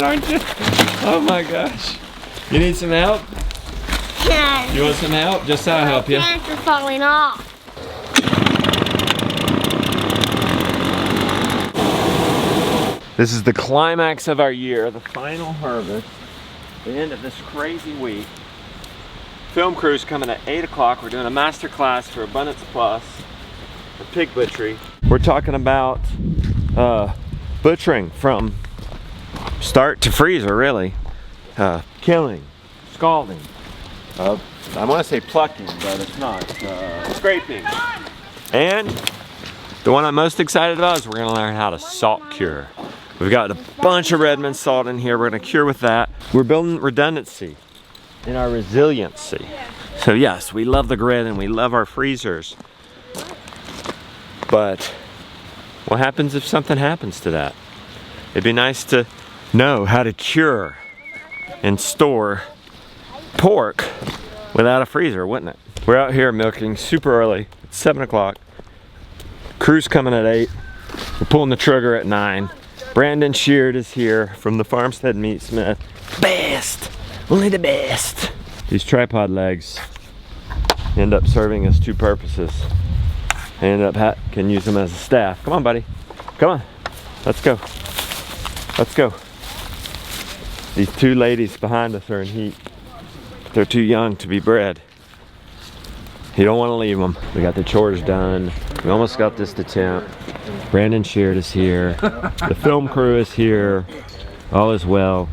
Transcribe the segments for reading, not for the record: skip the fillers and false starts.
it, aren't you? Oh my gosh. You need some help? Yeah. You want some help? Just so I'll help you. Pants are falling off. This is the climax of our year, the final harvest, the end of this crazy week. Film crew's coming at 8 o'clock. We're doing a master class for Abundance Plus, for pig butchery. We're talking about butchering from start to freezer, really. Killing, scalding, I want to say plucking, but it's not. Scraping. And the one I'm most excited about is we're going to learn how to salt cure. We've got a bunch of Redmond salt in here. We're going to cure with that. We're building redundancy in our resiliency. So yes, we love the grid and we love our freezers. But what happens if something happens to that? It'd be nice to know how to cure and store pork without a freezer, wouldn't it? We're out here milking super early. It's 7 o'clock. Crew's coming at 8. We're pulling the trigger at 9. Brandon Sheard is here from the Farmstead Meatsmith. Best! Only the best! These tripod legs end up serving us two purposes. I can use them as a staff. Come on, buddy. Come on. Let's go. Let's go. These two ladies behind us are in heat. They're too young to be bred. You don't want to leave them. We got the chores done. We almost got this to temp. Brandon Sheard is here. The film crew is here. All is well.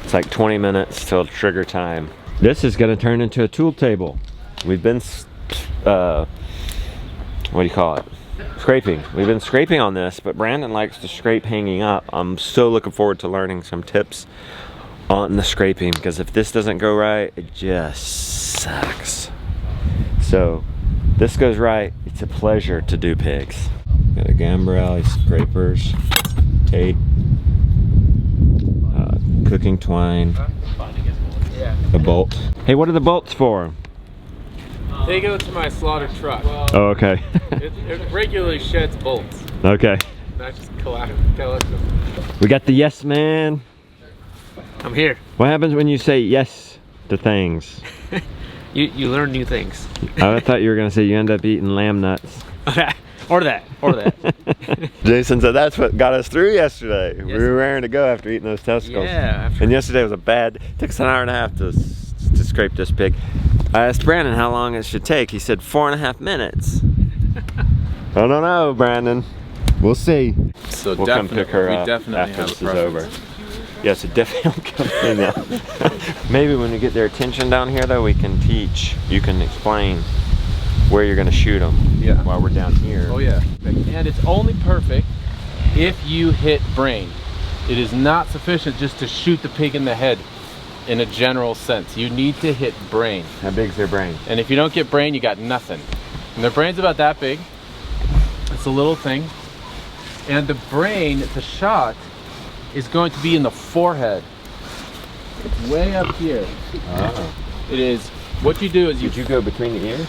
It's like 20 minutes till trigger time. This is going to turn into a tool table. We've been, what do you call it? Scraping. We've been scraping on this, but Brandon likes to scrape hanging up. I'm so looking forward to learning some tips on the scraping, because if this doesn't go right, it just sucks. So this goes right, it's a pleasure to do pigs. Got a gambrel, scrapers, tape, cooking twine, a bolt. Hey, what are the bolts for? They go to my slaughter truck. Oh, okay. it regularly sheds bolts. Okay. Not just collect them. We got the yes man. I'm here. What happens when you say yes to things? You learn new things. I thought you were gonna say you end up eating lamb nuts. Or that. Jason said that's what got us through yesterday. Yes. We were raring to go after eating those testicles. Yeah. And yesterday was it took us an hour and a half to scrape this pig. I asked Brandon how long it should take. He said 4.5 minutes. I don't know, Brandon. We'll see. So we'll come pick her up after this is over. Yes, it definitely will come in now. Maybe when we get their attention down here, though, we can teach. You can explain where you're going to shoot them while we're down here. Oh yeah. And it's only perfect if you hit brain. It is not sufficient just to shoot the pig in the head in a general sense. You need to hit brain. How big's their brain? And if you don't get brain, you got nothing. And their brain's about that big. It's a little thing. And the brain, the shot, is going to be in the forehead. It's way up here. Oh. It is, what you do is Did you go between the ears?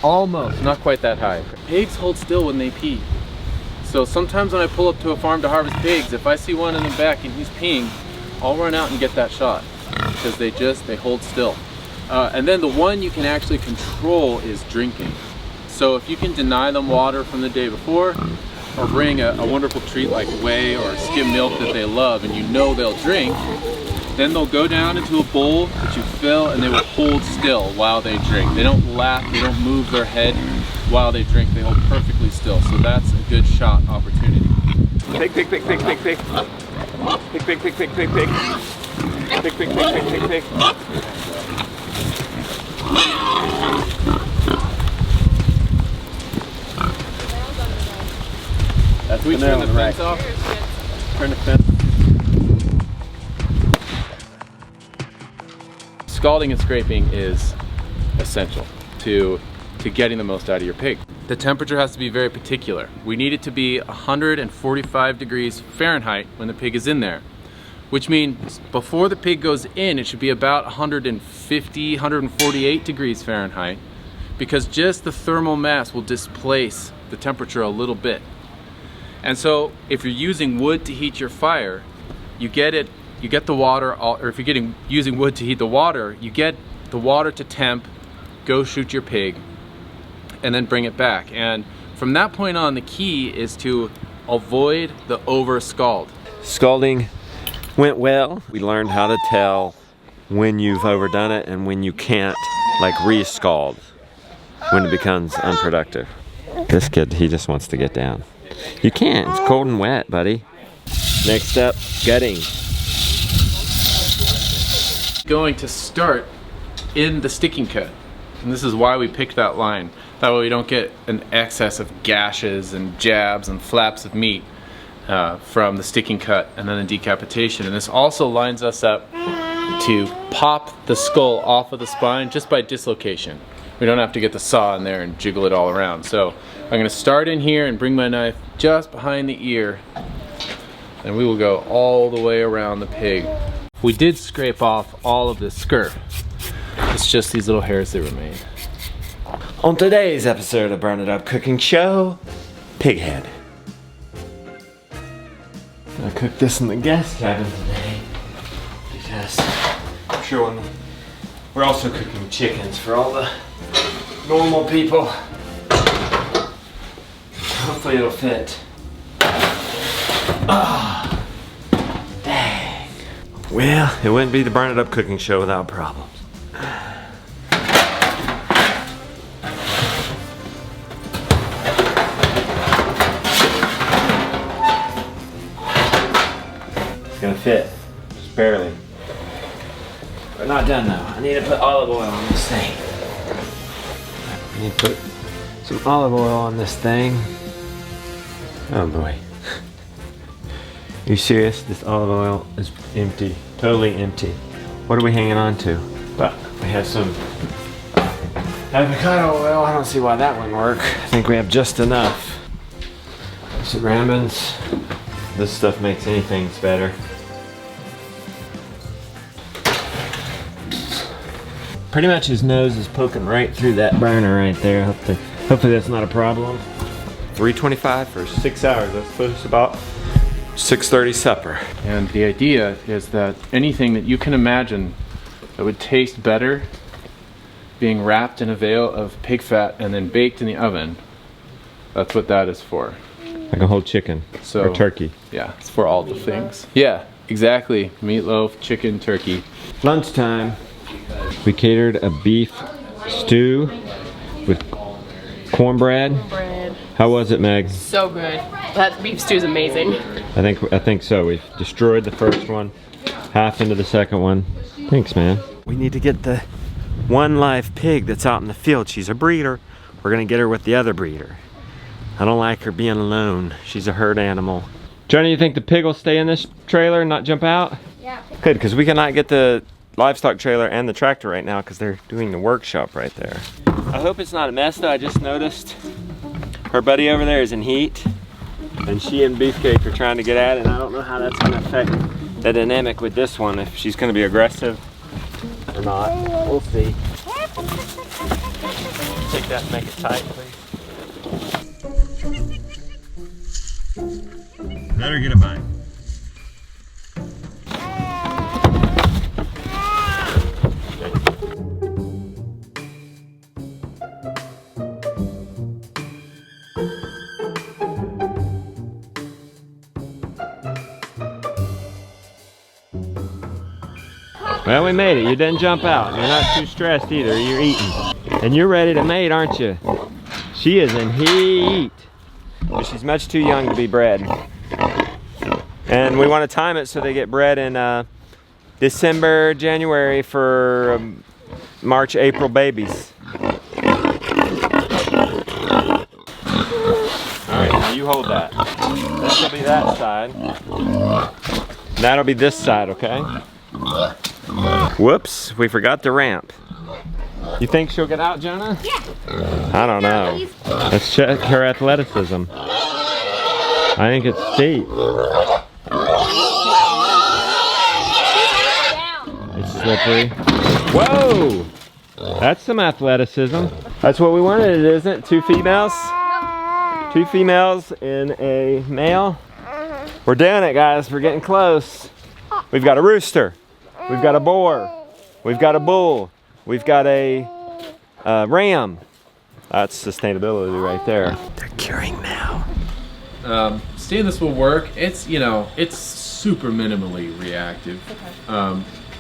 Almost, not quite that high. Pigs hold still when they pee. So sometimes when I pull up to a farm to harvest pigs, if I see one in the back and he's peeing, I'll run out and get that shot. Because they hold still. And then the one you can actually control is drinking. So if you can deny them water from the day before, or bring a wonderful treat like whey or skim milk that they love and you know they'll drink, then they'll go down into a bowl that you fill and they will hold still while they drink. They don't lap, they don't move their head while they drink, they hold perfectly still. So that's a good shot opportunity. Pig, pig, pig, pig, pig, pig. Pig, pig, pig, pig, pig, pig. Pig, pig, pig, pig, pig, pig. That's Can we turn the fence off? Turn the fence. Scalding and scraping is essential to getting the most out of your pig. The temperature has to be very particular. We need it to be 145 degrees Fahrenheit when the pig is in there, which means before the pig goes in, it should be about 150, 148 degrees Fahrenheit, because just the thermal mass will displace the temperature a little bit. And so if you're using wood to heat your fire, you get it you get the water, or if you're using wood to heat the water, you get the water to temp, go shoot your pig, and then bring it back. And from that point on, the key is to avoid the over scald. Scalding went well. We learned how to tell when you've overdone it and when you can't, like, re-scald, when it becomes unproductive. This kid, he just wants to get down. You can't, it's cold and wet, buddy. Next up, gutting. Going to start in the sticking cut. And this is why we picked that line. That way we don't get an excess of gashes and jabs and flaps of meat from the sticking cut and then the decapitation. And this also lines us up to pop the skull off of the spine just by dislocation. We don't have to get the saw in there and jiggle it all around. So I'm going to start in here and bring my knife just behind the ear, and we will go all the way around the pig. We did scrape off all of the skirt. It's just these little hairs that remain. On today's episode of Burn It Up Cooking Show, pig head. I cooked this in the guest cabin today because I'm sure we're also cooking chickens for all the normal people. Hopefully it'll fit. Ah, dang. Well, it wouldn't be the Burn It Up Cooking Show without problems. It's gonna fit, just barely. We're not done though. I need to put olive oil on this thing. I need to put some olive oil on this thing. Oh boy. Are you serious? This olive oil is empty, totally empty. What are we hanging on to? But we have some avocado oil. I don't see why that wouldn't work. I think we have just enough. Some ramens. This stuff makes anything better. Pretty much his nose is poking right through that burner right there. Hopefully that's not a problem. 3:25 for 6 hours. That's supposed to about 6:30 supper. And the idea is that anything that you can imagine that would taste better being wrapped in a veil of pig fat and then baked in the oven, that's what that is for. Like a whole chicken or turkey. Yeah, it's for all the things. Yeah, exactly. Meatloaf, chicken, turkey. Lunchtime. We catered a beef stew with cornbread. How was it, Meg? So good. That beef stew is amazing. I think so. We've destroyed the first one, half into the second one. Thanks, man. We need to get the one live pig that's out in the field. She's a breeder. We're gonna get her with the other breeder. I don't like her being alone. She's a herd animal. Johnny, you think the pig will stay in this trailer and not jump out? Yeah. Good, because we cannot get the livestock trailer and the tractor right now because they're doing the workshop right there. I hope it's not a mess though. I just noticed her buddy over there is in heat and she and Beefcake are trying to get at it, and I don't know how that's going to affect the dynamic with this one, if she's going to be aggressive or not. We'll see. Take that and make it tight, please. Let her get a bite. Well, we made it. You didn't jump out. You're not too stressed either. You're eating. And you're ready to mate, aren't you? She is in heat. But she's much too young to be bred. And we want to time it so they get bred in December, January for March, April babies. Alright, now you hold that. This will be that side. That'll be this side, okay? Whoops, we forgot the ramp. You think she'll get out, Jonah? Yeah. I don't know. Let's check her athleticism. I think it's steep. It's slippery. Whoa! That's some athleticism. That's what we wanted, isn't it? Two females? Two females and a male. We're doing it, guys. We're getting close. We've got a rooster. We've got a boar. We've got a bull. We've got a ram. That's sustainability right there. They're curing now. Stainless will work. It's, you know, it's super minimally reactive.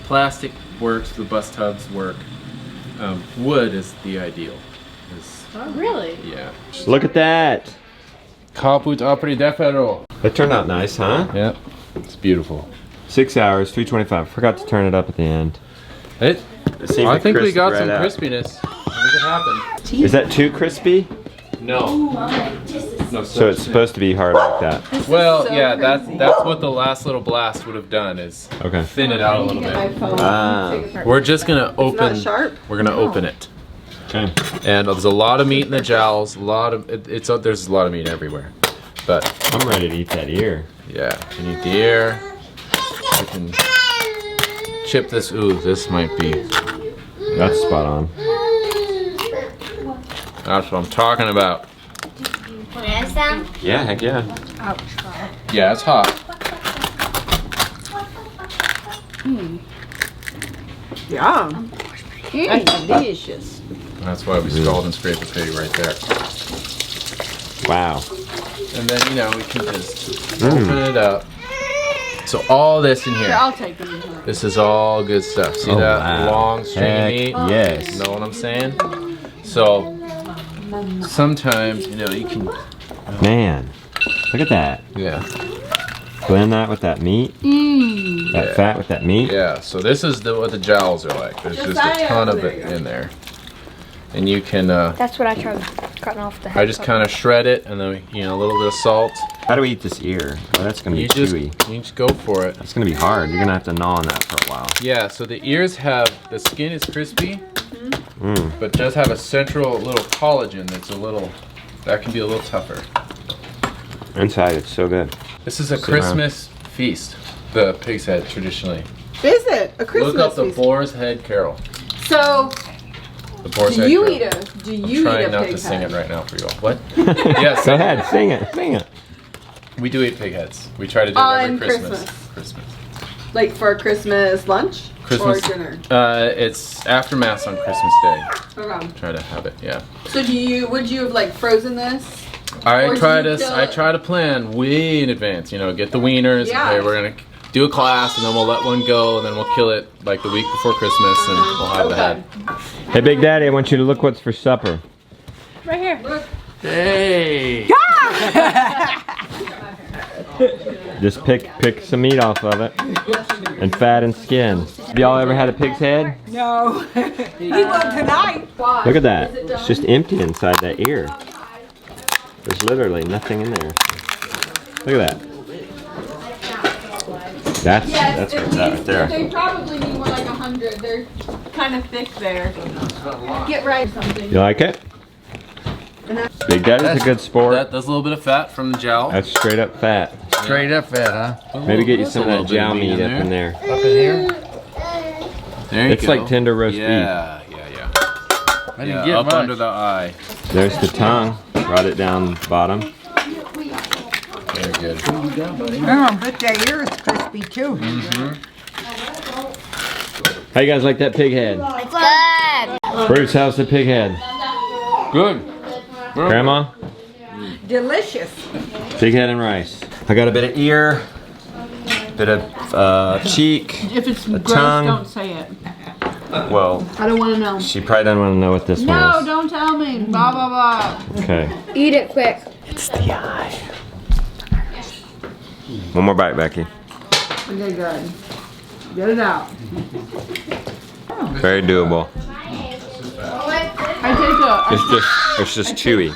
Plastic works, the bus tubs work. Wood is the ideal. Oh, really? Yeah. Look at that. Kaput apri defero. It turned out nice, huh? Yep. It's beautiful. 6 hours, 325. Forgot to turn it up at the end. It seems I think we got right some out. crispiness. I think it happened. Is that too crispy? No. No. So it's supposed to be hard like that. Well, yeah, that's what the last little blast would have done is Okay. thin it out a little bit. Ah. We're just gonna open. Not sharp? We're gonna open it. Okay. And there's a lot of meat in the jowls. A lot of there's a lot of meat everywhere. But I'm ready to eat that ear. yeah, you need the ear. We can chip this. Ooh, this might be. That's spot on. That's what I'm talking about. Can I have some? Yeah, heck yeah. Yeah, it's hot. Yum. That's delicious. That's why we scald and scrape the pig right there. Wow. And then, you know, we can just open it up. So all this in here, I'll take them. this is all good stuff. See Oh, that wow. long stringy Heck meat? yes. Know what I'm saying? So sometimes, you know, you can, Man, look at that. yeah. Blend that with that meat. That Yeah. fat with that meat. Yeah, so this is what the jowls are like. There's just a ton of it in there. And you can, That's what I tried cutting off the head. I just kind of shred it and then, you know, a little bit of salt. How do we eat this ear? Oh, that's gonna be You just chewy. go for it. That's gonna be hard. You're gonna have to gnaw on that for a while. Yeah, so the ears have, the skin is crispy, Mm. but does have a central little collagen that's that can be a little tougher. Inside, it's so good. This is a Christmas feast, the pig's head traditionally. Is it a Christmas Look up the feast? boar's head carol. So, The boar's do head you carol. eat a I'm trying not to pig sing head? it right now for you all. What? Yes, Go ahead, sing it, sing it. we do eat pig heads. We try to do it every On Christmas. Christmas. Like for Christmas lunch Christmas or dinner? It's after Mass on Christmas Day. Okay. Try to have it, yeah. So would you have like frozen this? I Or do try you to kill I it? try to plan way in advance. You know, get the wieners. Yeah. Okay, we're gonna do a class, and then we'll let one go, and then we'll kill it like the week before Christmas, and we'll have the head. Hey, Big Daddy, I want you to look what's for supper. Right here. Hey! Just pick some meat off of it, and fat and skin. Have y'all ever had a pig's head? No. He will tonight. Look at that. It's just empty inside that ear. There's literally nothing in there. Look at that. That's what's that right there. They probably need more like 100. They're kind of thick there. Get right something. You like it? Big Daddy's a good sport. That's a little bit of fat from the jowl. That's straight up fat. Straight up fat, huh? Maybe get you That's some a of that little jowl bit of meat up in there. Up in here? There you It's go. like tender roast beef. Yeah. I didn't Yeah, get up much. under the eye. There's the tongue. Brought it down the bottom. Very good. Oh, but the ear is crispy too. How you guys like that pig head? It's good. Bruce, how's the pig head? Good. Grandma? Delicious. Pig head and rice. I got a bit of ear, bit of cheek, If it's a gross, tongue. don't say it. Well, I don't want to know. she probably doesn't want to know what this No, one is. don't tell me. Blah, blah, blah. Okay. Eat it quick. It's the eye. One more bite, Becky. Okay, good. Get it out. Very doable. I take It's just chewy.